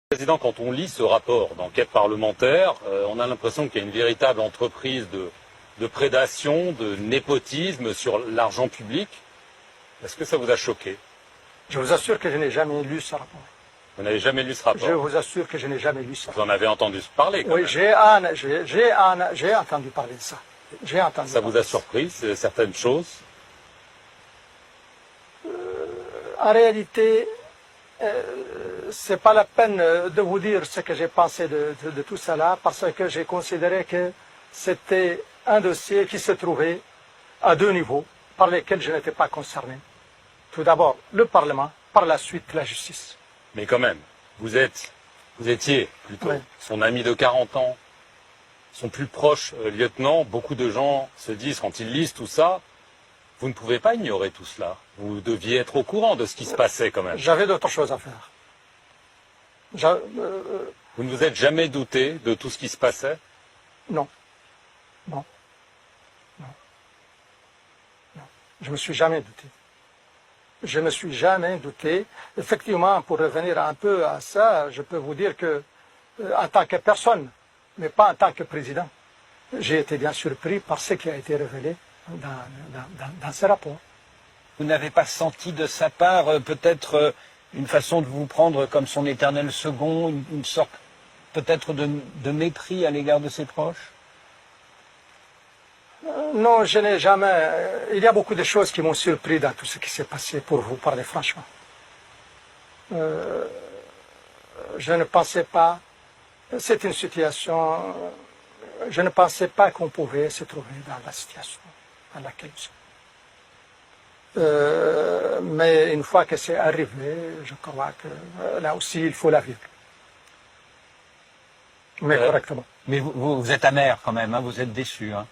Président, quand on lit ce rapport d'enquête parlementaire, on a l'impression qu'il y a une véritable entreprise de prédation, de népotisme sur l'argent public. Est-ce que ça vous a choqué? Je vous assure que je n'ai jamais lu ce rapport. Vous n'avez jamais lu ce rapport? Je vous assure que je n'ai jamais lu ça. Vous en avez entendu parler quand Oui, même. j'ai entendu parler de ça. J'ai entendu. Ça vous a surpris, certaines choses? En réalité, c'est pas la peine de vous dire ce que j'ai pensé de tout cela, parce que j'ai considéré que c'était un dossier qui se trouvait à deux niveaux, par lesquels je n'étais pas concerné. Tout d'abord, le Parlement, par la suite, la justice. Mais quand même, vous étiez plutôt Oui. son ami de 40 ans, son plus proche lieutenant. Beaucoup de gens se disent, quand ils lisent tout ça, vous ne pouvez pas ignorer tout cela. Vous deviez être au courant de ce qui se passait quand même. J'avais d'autres choses à faire. Vous ne vous êtes jamais douté de tout ce qui se passait? Non. Non. Non. Non. Je me suis jamais douté. Je me suis jamais douté. Effectivement, pour revenir un peu à ça, je peux vous dire que, en tant que personne, mais pas en tant que président, j'ai été bien surpris par ce qui a été révélé dans ce rapport. Vous n'avez pas senti de sa part peut-être une façon de vous prendre comme son éternel second, une sorte peut-être de mépris à l'égard de ses proches? Non, je n'ai jamais... Il y a beaucoup de choses qui m'ont surpris dans tout ce qui s'est passé, pour vous parler franchement. Je ne pensais pas... C'est une situation... Je ne pensais pas qu'on pouvait se trouver dans la situation dans laquelle nous sommes. Mais une fois que c'est arrivé, je crois que là aussi, il faut la vivre. Mais correctement. Mais vous êtes amer quand même, hein, vous êtes déçu. Hein.